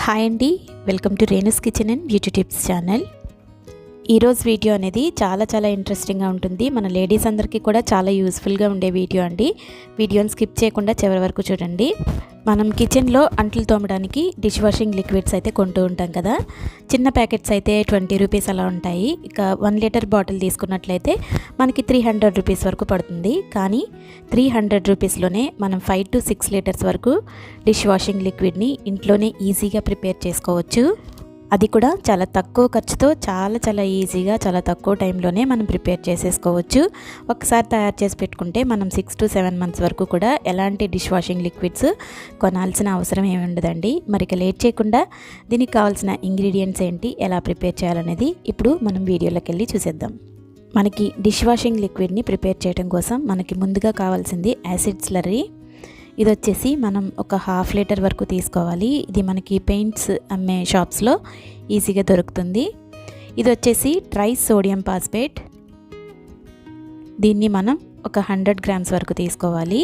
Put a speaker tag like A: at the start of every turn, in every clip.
A: Hi అండి, welcome to Renu's kitchen and beauty tips channel. ఈరోజు video అనేది చాలా ఇంట్రెస్టింగ్గా ఉంటుంది. మన లేడీస్ అందరికీ కూడా చాలా యూస్ఫుల్గా ఉండే వీడియో అండి. వీడియోని స్కిప్ చేయకుండా చివరి వరకు చూడండి. మనం కిచెన్లో అంట్లు తోమడానికి డిష్ వాషింగ్ లిక్విడ్స్ అయితే కొంటూ ఉంటాం కదా. చిన్న ప్యాకెట్స్ అయితే 20 రూపీస్ అలా ఉంటాయి. ఇక 1 లీటర్ బాటిల్ తీసుకున్నట్లయితే మనకి 300 రూపీస్ వరకు పడుతుంది. కానీ 300 రూపీస్లోనే మనం 5 to 6 లీటర్స్ వరకు డిష్ వాషింగ్ లిక్విడ్ని ఇంట్లోనే ఈజీగా ప్రిపేర్ చేసుకోవచ్చు. అది కూడా చాలా తక్కువ ఖర్చుతో చాలా ఈజీగా చాలా తక్కువ టైంలోనే మనం ప్రిపేర్ చేసేసుకోవచ్చు. ఒకసారి తయారు చేసి పెట్టుకుంటే మనం 6 to 7 months వరకు కూడా ఎలాంటి డిష్ వాషింగ్ లిక్విడ్స్ కొనాల్సిన అవసరం ఏమి ఉండదండి. మరి లేట్ చేయకుండా దీనికి కావాల్సిన ఇంగ్రీడియంట్స్ ఏంటి, ఎలా ప్రిపేర్ చేయాలనేది ఇప్పుడు మనం వీడియోలోకి వెళ్ళి చూసేద్దాం. మనకి డిష్ వాషింగ్ లిక్విడ్ని ప్రిపేర్ చేయడం కోసం మనకి ముందుగా కావాల్సింది యాసిడ్ స్లర్రీ. ఇది వచ్చేసి మనం ఒక 1/2 లీటర్ వరకు తీసుకోవాలి. ఇది మనకి పెయింట్స్ అమ్మే షాప్స్లో ఈజీగా దొరుకుతుంది. ఇది వచ్చేసి ట్రై సోడియం ఫాస్ఫేట్. దీన్ని మనం ఒక 100 grams వరకు తీసుకోవాలి.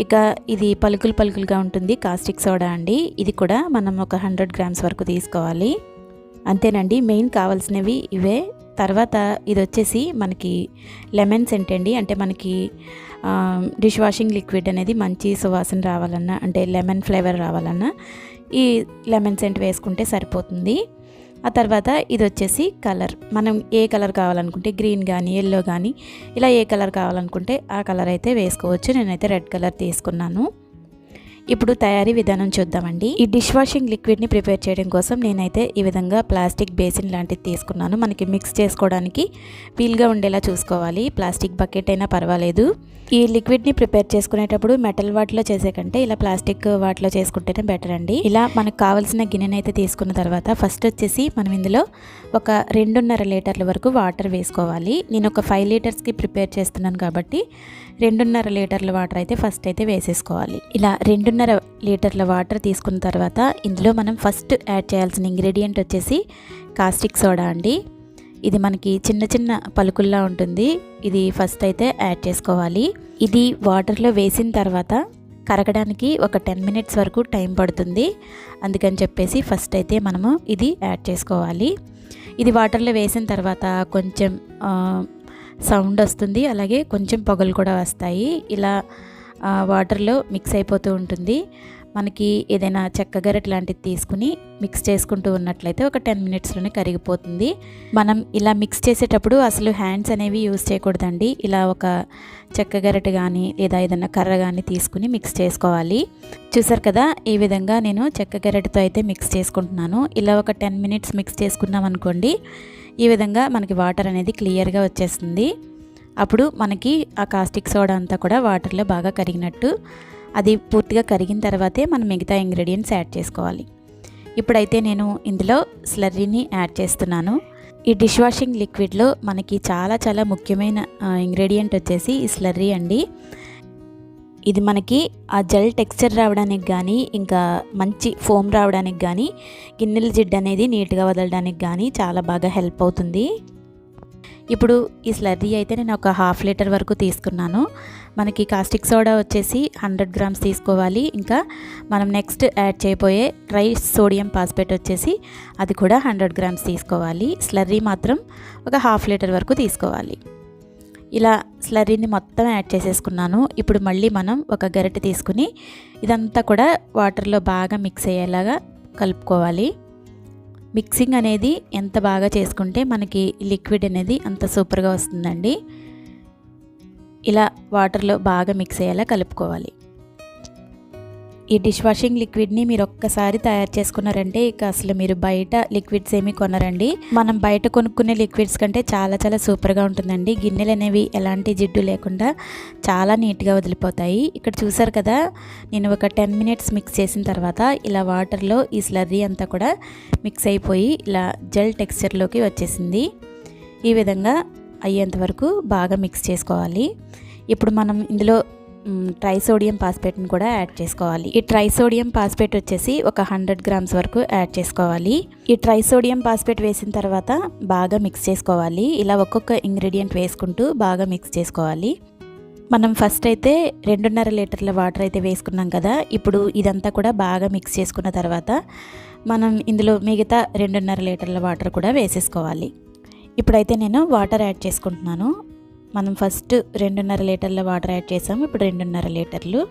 A: ఇక ఇది పలుకులుగా ఉంటుంది, కాస్టిక్ సోడా అండి. ఇది కూడా మనం ఒక 100 grams వరకు తీసుకోవాలి. అంతేనండి, మెయిన్ కావాల్సినవి ఇవే. తర్వాత ఇది వచ్చేసి మనకి లెమన్ సెంట్ అండి. అంటే మనకి డిష్ వాషింగ్ లిక్విడ్ అనేది మంచి సువాసన రావాలన్నా, అంటే లెమన్ ఫ్లేవర్ రావాలన్నా ఈ లెమన్ సెంట్ వేసుకుంటే సరిపోతుంది. ఆ తర్వాత ఇది వచ్చేసి కలర్. మనం ఏ కలర్ కావాలనుకుంటే గ్రీన్ కానీ ఎల్లో కానీ ఇలా ఏ కలర్ కావాలనుకుంటే ఆ కలర్ అయితే వేసుకోవచ్చు. నేనైతే రెడ్ కలర్ తీసుకున్నాను. ఇప్పుడు తయారీ విధానం చూద్దామండి. ఈ డిష్ వాషింగ్ లిక్విడ్ని ప్రిపేర్ చేయడం కోసం నేనైతే ఈ విధంగా ప్లాస్టిక్ బేసిన్ లాంటిది తీసుకున్నాను. మనకి మిక్స్ చేసుకోవడానికి వీలుగా ఉండేలా చూసుకోవాలి. ప్లాస్టిక్ బకెట్ అయినా పర్వాలేదు. ఈ లిక్విడ్ని ప్రిపేర్ చేసుకునేటప్పుడు మెటల్ వాటిలో చేసే కంటే ఇలా ప్లాస్టిక్ వాటిలో చేసుకుంటేనే బెటర్ అండి. ఇలా మనకు కావాల్సిన గిన్నెని అయితే తీసుకున్న తర్వాత ఫస్ట్ వచ్చేసి మనం ఇందులో ఒక 2.5 లీటర్ల వరకు వాటర్ వేసుకోవాలి. నేను ఒక 5 లీటర్స్కి ప్రిపేర్ చేస్తున్నాను కాబట్టి 2.5 లీటర్ల వాటర్ అయితే ఫస్ట్ అయితే వేసేసుకోవాలి. ఇలా 2.5 లీటర్ల వాటర్ తీసుకున్న తర్వాత ఇందులో మనం ఫస్ట్ యాడ్ చేయాల్సిన ఇంగ్రీడియంట్ వచ్చేసి కాస్టిక్ సోడా అండి. ఇది మనకి చిన్న పలుకుల్లా ఉంటుంది. ఇది ఫస్ట్ అయితే యాడ్ చేసుకోవాలి. ఇది వాటర్లో వేసిన తర్వాత కరగడానికి ఒక 10 minutes వరకు టైం పడుతుంది. అందుకని చెప్పేసి ఫస్ట్ అయితే మనము ఇది యాడ్ చేసుకోవాలి. ఇది వాటర్లో వేసిన తర్వాత కొంచెం సౌండ్ వస్తుంది, అలాగే కొంచెం పొగలు కూడా వస్తాయి. ఇలా వాటర్లో మిక్స్ అయిపోతూ ఉంటుంది. మనకి ఏదైనా చెక్క గరిటె లాంటిది తీసుకుని మిక్స్ చేసుకుంటూ ఉన్నట్లయితే ఒక 10 minutesలోనే కరిగిపోతుంది. మనం ఇలా మిక్స్ చేసేటప్పుడు అసలు హ్యాండ్స్ అనేవి యూజ్ చేయకూడదండి. ఇలా ఒక చెక్క గరిటె కానీ లేదా ఏదైనా కర్ర కానీ తీసుకుని మిక్స్ చేసుకోవాలి. చూసారు కదా, ఈ విధంగా నేను చెక్క గరిటెతో అయితే మిక్స్ చేసుకుంటున్నాను. ఇలా ఒక 10 minutes మిక్స్ చేసుకున్నాం అనుకోండి, ఈ విధంగా మనకి వాటర్ అనేది క్లియర్గా వచ్చేస్తుంది. అప్పుడు మనకి ఆ కాస్టిక్ సోడా అంతా కూడా వాటర్లో బాగా కరిగినట్టు. అది పూర్తిగా కరిగిన తర్వాతే మనం మిగతా ఇంగ్రీడియంట్స్ యాడ్ చేసుకోవాలి. ఇప్పుడైతే నేను ఇందులో స్లర్రీని యాడ్ చేస్తున్నాను. ఈ డిష్ వాషింగ్ లిక్విడ్లో మనకి చాలా ముఖ్యమైన ఇంగ్రీడియంట్ వచ్చేసి ఈ స్లర్రీ అండి. ఇది మనకి ఆ జెల్ టెక్స్చర్ రావడానికి కానీ, ఇంకా మంచి ఫోమ్ రావడానికి కానీ, గిన్నెల జిడ్డు అనేది నీట్గా వదలడానికి కానీ చాలా బాగా హెల్ప్ అవుతుంది. ఇప్పుడు ఈ స్లర్రీ అయితే నేను ఒక 1/2 లీటర్ వరకు తీసుకున్నాను. మనకి కాస్టిక్ సోడా వచ్చేసి 100 grams తీసుకోవాలి. ఇంకా మనం నెక్స్ట్ యాడ్ చేయబోయే ట్రై సోడియం ఫాస్ఫేట్ వచ్చేసి అది కూడా 100 grams తీసుకోవాలి. స్లర్రీ మాత్రం ఒక 1/2 లీటర్ వరకు తీసుకోవాలి. ఇలా స్లర్రీని మొత్తం యాడ్ చేసేసుకున్నాను. ఇప్పుడు మళ్ళీ మనం ఒక గరిటె తీసుకుని ఇదంతా కూడా వాటర్లో బాగా మిక్స్ అయ్యేలాగా కలుపుకోవాలి. మిక్సింగ్ అనేది ఎంత బాగా చేసుకుంటే మనకి లిక్విడ్ అనేది అంత సూపర్గా వస్తుందండి. ఇలా వాటర్లో బాగా మిక్స్ అయ్యేలా కలుపుకోవాలి. ఈ డిష్ వాషింగ్ లిక్విడ్ని మీరు ఒక్కసారి తయారు చేసుకున్నారంటే ఇక అసలు మీరు బయట లిక్విడ్స్ ఏమీ కొనరండి. మనం బయట కొనుక్కునే లిక్విడ్స్ కంటే చాలా సూపర్గా ఉంటుందండి. గిన్నెలు అనేవి ఎలాంటి జిడ్డు లేకుండా చాలా నీట్గా వదిలిపోతాయి. ఇక్కడ చూసారు కదా, నేను ఒక 10 minutes మిక్స్ చేసిన తర్వాత ఇలా వాటర్లో ఈ స్లర్రీ అంతా కూడా మిక్స్ అయిపోయి ఇలా జెల్ టెక్స్చర్లోకి వచ్చేసింది. ఈ విధంగా అయ్యేంత వరకు బాగా మిక్స్ చేసుకోవాలి. ఇప్పుడు మనం ఇందులో ట్రై సోడియం ఫాస్ఫేట్ని కూడా యాడ్ చేసుకోవాలి. ఈ ట్రై సోడియం ఫాస్ఫేట్ వచ్చేసి ఒక 100 grams వరకు యాడ్ చేసుకోవాలి. ఈ ట్రై సోడియం ఫాస్ఫేట్ వేసిన తర్వాత బాగా మిక్స్ చేసుకోవాలి. ఇలా ఒక్కొక్క ఇంగ్రీడియంట్ వేసుకుంటూ బాగా మిక్స్ చేసుకోవాలి. మనం ఫస్ట్ అయితే 2.5 లీటర్ల వాటర్ అయితే వేసుకున్నాం కదా. ఇప్పుడు ఇదంతా కూడా బాగా మిక్స్ చేసుకున్న తర్వాత మనం ఇందులో మిగతా 2.5 లీటర్ల వాటర్ కూడా వేసేసుకోవాలి. ఇప్పుడైతే నేను వాటర్ యాడ్ చేసుకుంటున్నాను. మనం ఫస్ట్ 2.5 లీటర్ల వాటర్ యాడ్ చేసాము. ఇప్పుడు 2.5 లీటర్లు.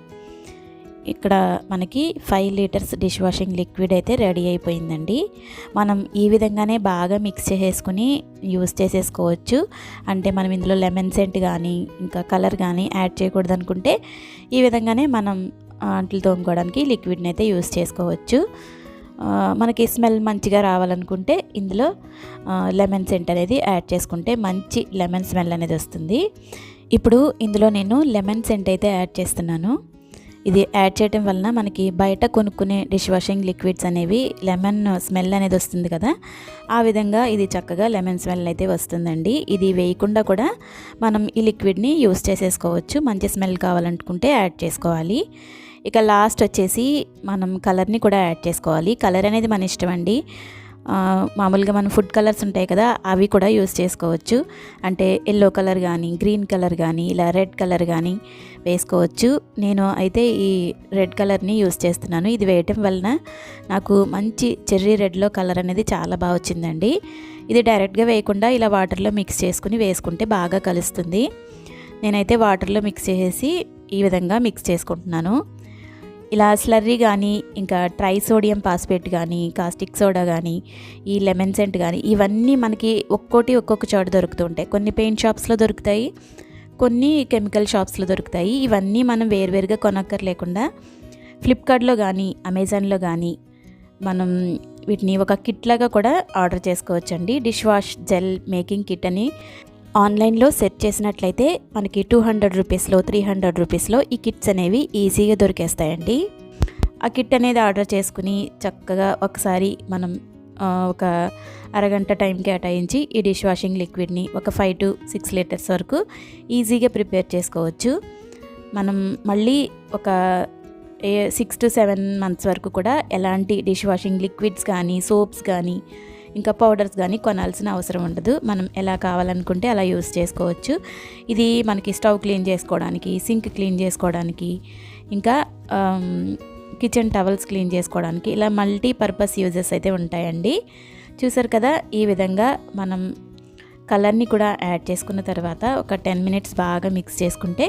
A: ఇక్కడ మనకి 5 లీటర్స్ డిష్ వాషింగ్ లిక్విడ్ అయితే రెడీ అయిపోయిందండి. మనం ఈ విధంగానే బాగా మిక్స్ చేసేసుకుని యూస్ చేసేసుకోవచ్చు. అంటే మనం ఇందులో లెమన్ సెంట్ కానీ ఇంకా కలర్ కానీ యాడ్ చేయకూడదు అనుకుంటే ఈ విధంగానే మనం అంట్లు తోముకోవడానికి లిక్విడ్ని అయితే యూస్ చేసుకోవచ్చు. మనకి స్మెల్ మంచిగా రావాలనుకుంటే ఇందులో లెమన్ సెంట్ అనేది యాడ్ చేసుకుంటే మంచి లెమన్ స్మెల్ అనేది వస్తుంది. ఇప్పుడు ఇందులో నేను లెమన్ సెంట్ అయితే యాడ్ చేస్తున్నాను. ఇది యాడ్ చేయడం వలన మనకి బయట కొనుక్కునే డిష్ వాషింగ్ లిక్విడ్స్ అనేవి లెమన్ స్మెల్ అనేది వస్తుంది కదా, ఆ విధంగా ఇది చక్కగా లెమన్ స్మెల్ అయితే వస్తుందండి. ఇది వేయకుండా కూడా మనం ఈ లిక్విడ్ని యూస్ చేసేసుకోవచ్చు. మంచి స్మెల్ కావాలనుకుంటే యాడ్ చేసుకోవాలి. ఇక లాస్ట్ వచ్చేసి మనం కలర్ని కూడా యాడ్ చేసుకోవాలి. కలర్ అనేది మన ఇష్టం అండి. మామూలుగా మన ఫుడ్ కలర్స్ ఉంటాయి కదా, అవి కూడా యూస్ చేసుకోవచ్చు. అంటే ఎల్లో కలర్ కానీ గ్రీన్ కలర్ కానీ ఇలా రెడ్ కలర్ కానీ వేసుకోవచ్చు. నేను అయితే ఈ రెడ్ కలర్ని యూస్ చేస్తున్నాను. ఇది వేయటం వలన నాకు మంచి చెర్రీ రెడ్లో కలర్ అనేది చాలా బాగా వచ్చిందండి. ఇది డైరెక్ట్గా వేయకుండా ఇలా వాటర్లో మిక్స్ చేసుకుని వేసుకుంటే బాగా కలుస్తుంది. నేనైతే వాటర్లో మిక్స్ చేసేసి ఈ విధంగా మిక్స్ చేసుకుంటున్నాను. ఇలా స్లర్రీ కానీ ఇంకా ట్రై సోడియం ఫాస్ఫేట్ కానీ కాస్టిక్ సోడా కానీ ఈ లెమన్ సెంట్ కానీ ఇవన్నీ మనకి ఒక్కొక్క చోట దొరుకుతూ ఉంటాయి. కొన్ని పెయింట్ షాప్స్లో దొరుకుతాయి, కొన్ని కెమికల్ షాప్స్లో దొరుకుతాయి. ఇవన్నీ మనం వేరువేరుగా కొనక్కర్లేకుండా ఫ్లిప్కార్ట్లో కానీ అమెజాన్లో కానీ మనం వీటిని ఒక కిట్ లాగా కూడా ఆర్డర్ చేసుకోవచ్చండి. Dish wash gel making kit అని ఆన్లైన్లో సెర్చ్ చేసినట్లయితే మనకి 200 రూపీస్లో 300 రూపీస్లో ఈ కిట్స్ అనేవి ఈజీగా దొరికేస్తాయండి. ఆ కిట్ అనేది ఆర్డర్ చేసుకుని చక్కగా ఒకసారి మనం ఒక అరగంట టైం కేటాయించి ఈ డిష్ వాషింగ్ లిక్విడ్ని ఒక 5 to 6 లీటర్స్ వరకు ఈజీగా ప్రిపేర్ చేసుకోవచ్చు. మనం మళ్ళీ ఒక 6 to 7 months వరకు కూడా ఎలాంటి డిష్ వాషింగ్ లిక్విడ్స్ కానీ సోప్స్ కానీ ఇంకా పౌడర్స్ కానీ కొనాల్సిన అవసరం ఉండదు. మనం ఎలా కావాలనుకుంటే అలా యూస్ చేసుకోవచ్చు. ఇది మనకి స్టవ్ క్లీన్ చేసుకోవడానికి, సింక్ క్లీన్ చేసుకోవడానికి, ఇంకా కిచెన్ టవల్స్ క్లీన్ చేసుకోవడానికి ఇలా మల్టీపర్పస్ యూజెస్ అయితే ఉంటాయండి. చూసారు కదా, ఈ విధంగా మనం కలర్ని కూడా యాడ్ చేసుకున్న తర్వాత ఒక 10 minutes బాగా మిక్స్ చేసుకుంటే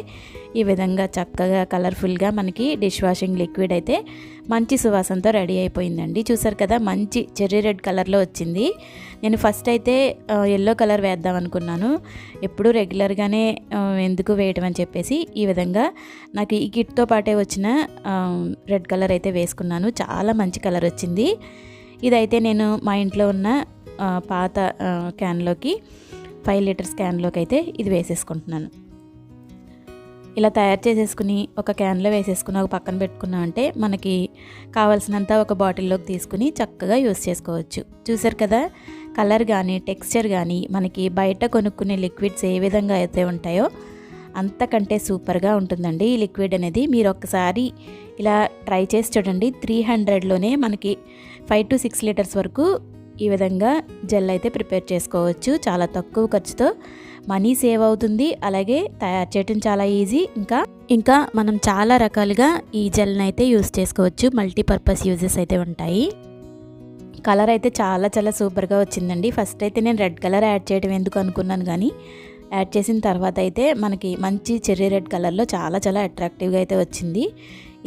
A: ఈ విధంగా చక్కగా కలర్ఫుల్గా మనకి డిష్ వాషింగ్ లిక్విడ్ అయితే మంచి సువాసనతో రెడీ అయిపోయిందండి. చూసారు కదా, మంచి చెర్రీ రెడ్ కలర్లో వచ్చింది. నేను ఫస్ట్ అయితే ఎల్లో కలర్ వేద్దాం అనుకున్నాను. ఎప్పుడు రెగ్యులర్గానే ఎందుకు వేయటం అని చెప్పేసి ఈ విధంగా నాకు ఈ కిట్తో పాటే వచ్చిన రెడ్ కలర్ అయితే వేసుకున్నాను. చాలా మంచి కలర్ వచ్చింది. ఇదైతే నేను మా ఇంట్లో ఉన్న పాత క్యాన్లోకి 5 లీటర్స్ క్యాన్లోకి అయితే ఇది వేసేసుకుంటున్నాను. ఇలా తయారు చేసేసుకుని ఒక క్యాన్లో వేసేసుకుని ఒక పక్కన పెట్టుకున్నామంటే మనకి కావాల్సినంత ఒక బాటిల్లోకి తీసుకుని చక్కగా యూస్ చేసుకోవచ్చు. చూసారు కదా, కలర్ కానీ టెక్స్చర్ కానీ మనకి బయట కొనుక్కునే లిక్విడ్స్ ఏ విధంగా అయితే ఉంటాయో అంతకంటే సూపర్గా ఉంటుందండి ఈ లిక్విడ్ అనేది. మీరు ఒక్కసారి ఇలా ట్రై చేసి చూడండి. 300లోనే మనకి 5 to 6 లీటర్స్ వరకు ఈ విధంగా జెల్ అయితే ప్రిపేర్ చేసుకోవచ్చు. చాలా తక్కువ ఖర్చుతో మనీ సేవ్ అవుతుంది. అలాగే తయారు చేయడం చాలా ఈజీ. ఇంకా మనం చాలా రకాలుగా ఈ జెల్ని అయితే యూస్ చేసుకోవచ్చు. మల్టీపర్పస్ యూజెస్ అయితే ఉంటాయి. కలర్ అయితే చాలా చాలా సూపర్గా వచ్చిందండి. ఫస్ట్ అయితే నేను రెడ్ కలర్ యాడ్ చేయడం ఎందుకు అనుకున్నాను, కానీ యాడ్ చేసిన తర్వాత అయితే మనకి మంచి చెర్రీ రెడ్ కలర్లో చాలా చాలా అట్రాక్టివ్గా అయితే వచ్చింది.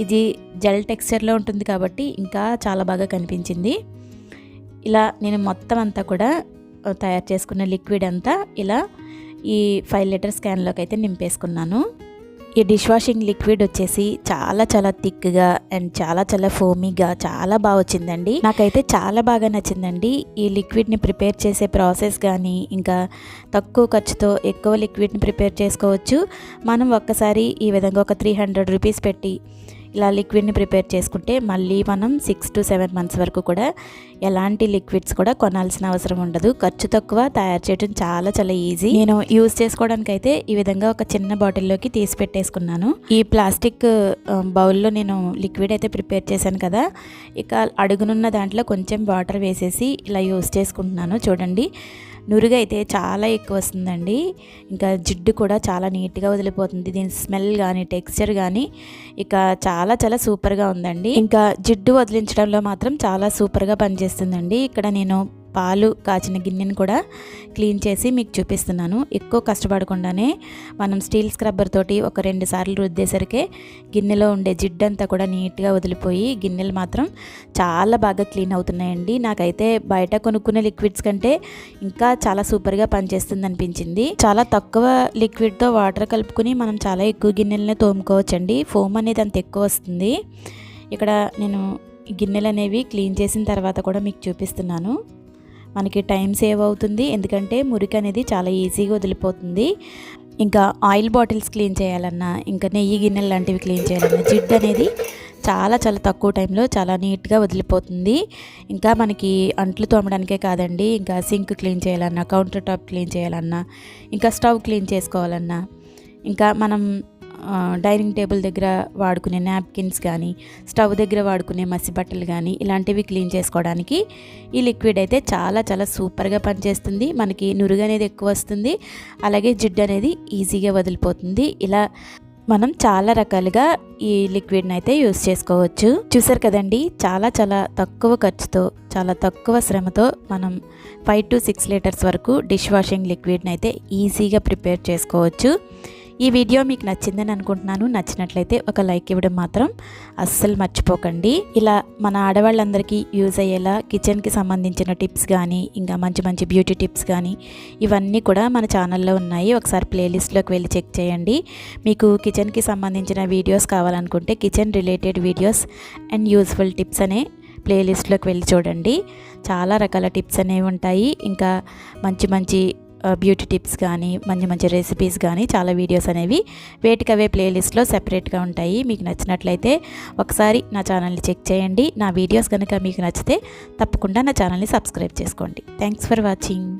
A: ఇది జెల్ టెక్స్చర్లో ఉంటుంది కాబట్టి ఇంకా చాలా బాగా కనిపించింది. ఇలా నేను మొత్తం అంతా కూడా తయారు చేసుకున్న లిక్విడ్ అంతా ఇలా ఈ 5 లీటర్స్ క్యాన్లోకి అయితే నింపేసుకున్నాను. ఈ డిష్ వాషింగ్ లిక్విడ్ వచ్చేసి చాలా చాలా థిక్గా అండ్ చాలా చాలా ఫోమీగా చాలా బాగా వచ్చిందండి. నాకైతే చాలా బాగా నచ్చిందండి. ఈ లిక్విడ్ని ప్రిపేర్ చేసే ప్రాసెస్ కానీ ఇంకా తక్కువ ఖర్చుతో ఎక్కువ లిక్విడ్ని ప్రిపేర్ చేసుకోవచ్చు. మనం ఒక్కసారి ఈ విధంగా ఒక 300 రూపీస్ పెట్టి ఇలా లిక్విడ్ని ప్రిపేర్ చేసుకుంటే మళ్ళీ మనం 6 to 7 months వరకు కూడా ఎలాంటి లిక్విడ్స్ కూడా కొనాల్సిన అవసరం ఉండదు. ఖర్చు తక్కువ, తయారు చేయడం చాలా చాలా ఈజీ. నేను యూజ్ చేసుకోవడానికి అయితే ఈ విధంగా ఒక చిన్న బాటిల్లోకి తీసి పెట్టేసుకున్నాను. ఈ ప్లాస్టిక్ బౌల్లో నేను లిక్విడ్ అయితే ప్రిపేర్ చేశాను కదా, ఇక అడుగునున్న దాంట్లో కొంచెం వాటర్ వేసేసి ఇలా యూజ్ చేసుకుంటున్నాను. చూడండి, నురుగు అయితే చాలా ఎక్కువ వస్తుందండి. ఇంకా జిడ్డు కూడా చాలా నీట్గా వదిలిపోతుంది. దీని స్మెల్ కానీ టెక్స్చర్ కానీ ఇక చాలా చాలా సూపర్గా ఉందండి. ఇంకా జిడ్డు వదిలించడంలో మాత్రం చాలా సూపర్గా పనిచేస్తుందండి. ఇక్కడ నేను పాలు కాచిన గిన్నెని కూడా క్లీన్ చేసి మీకు చూపిస్తున్నాను. ఎక్కువ కష్టపడకుండానే మనం స్టీల్ స్క్రబ్బర్ తోటి ఒక 2 సార్లు రుద్దేసరికే గిన్నెలో ఉండే జిడ్డంతా కూడా నీట్గా వదిలిపోయి గిన్నెలు మాత్రం చాలా బాగా క్లీన్ అవుతున్నాయండి. నాకైతే బయట కొనుక్కునే లిక్విడ్స్ కంటే ఇంకా చాలా సూపర్గా పనిచేస్తుంది అనిపించింది. చాలా తక్కువ లిక్విడ్తో వాటర్ కలుపుకుని మనం చాలా ఎక్కువ గిన్నెలనే తోముకోవచ్చండి. ఫోమ్ అనేది అంత ఎక్కువ వస్తుంది. ఇక్కడ నేను గిన్నెలు అనేవి క్లీన్ చేసిన తర్వాత కూడా మీకు చూపిస్తున్నాను. మనకి టైం సేవ్ అవుతుంది, ఎందుకంటే మురికి అనేది చాలా ఈజీగా వదిలిపోతుంది. ఇంకా ఆయిల్ బాటిల్స్ క్లీన్ చేయాలన్నా, ఇంకా నెయ్యి గిన్నెలు లాంటివి క్లీన్ చేయాలన్నా జిడ్డు అనేది చాలా చాలా తక్కువ టైంలో చాలా నీట్గా వదిలిపోతుంది. ఇంకా మనకి అంట్లు తోమడానికే కాదండి, ఇంకా సింక్ క్లీన్ చేయాలన్నా, కౌంటర్ టాప్ క్లీన్ చేయాలన్నా, ఇంకా స్టవ్ క్లీన్ చేసుకోవాలన్నా, ఇంకా మనం డైనింగ్ టేబుల్ దగ్గర వాడుకునే నాప్కిన్స్ కానీ, స్టవ్ దగ్గర వాడుకునే మసి బట్టలు కానీ ఇలాంటివి క్లీన్ చేసుకోవడానికి ఈ లిక్విడ్ అయితే చాలా చాలా సూపర్గా పనిచేస్తుంది. మనకి నురుగు అనేది ఎక్కువ వస్తుంది, అలాగే జిడ్డు అనేది ఈజీగా వదిలిపోతుంది. ఇలా మనం చాలా రకాలుగా ఈ లిక్విడ్ని అయితే యూస్ చేసుకోవచ్చు. చూసారు కదండి, చాలా చాలా తక్కువ ఖర్చుతో చాలా తక్కువ శ్రమతో మనం 5 to 6 లీటర్స్ వరకు డిష్ వాషింగ్ లిక్విడ్ని అయితే ఈజీగా ప్రిపేర్ చేసుకోవచ్చు. ఈ వీడియో మీకు నచ్చిందని అనుకుంటున్నాను. నచ్చినట్లయితే ఒక లైక్ ఇవ్వడం మాత్రం అస్సలు మర్చిపోకండి. ఇలా మన ఆడవాళ్ళందరికీ యూజ్ అయ్యేలా కిచెన్కి సంబంధించిన టిప్స్ కానీ, ఇంకా మంచి మంచి బ్యూటీ టిప్స్ కానీ ఇవన్నీ కూడా మన ఛానల్లో ఉన్నాయి. ఒకసారి ప్లేలిస్ట్లోకి వెళ్ళి చెక్ చేయండి. మీకు కిచెన్కి సంబంధించిన వీడియోస్ కావాలనుకుంటే kitchen related videos and useful tips అనే ప్లేలిస్ట్లోకి వెళ్ళి చూడండి. చాలా రకాల టిప్స్ అనేవి ఉంటాయి. ఇంకా మంచి మంచి బ్యూటీ టిప్స్ కానీ, మంచి మంచి రెసిపీస్ కానీ చాలా వీడియోస్ అనేవి వేటికవే ప్లేలిస్ట్లో సెపరేట్గా ఉంటాయి. మీకు నచ్చినట్లయితే ఒకసారి నా ఛానల్ని చెక్ చేయండి. నా వీడియోస్ కనుక మీకు నచ్చితే తప్పకుండా నా ఛానల్ని సబ్స్క్రైబ్ చేసుకోండి. Thanks for watching.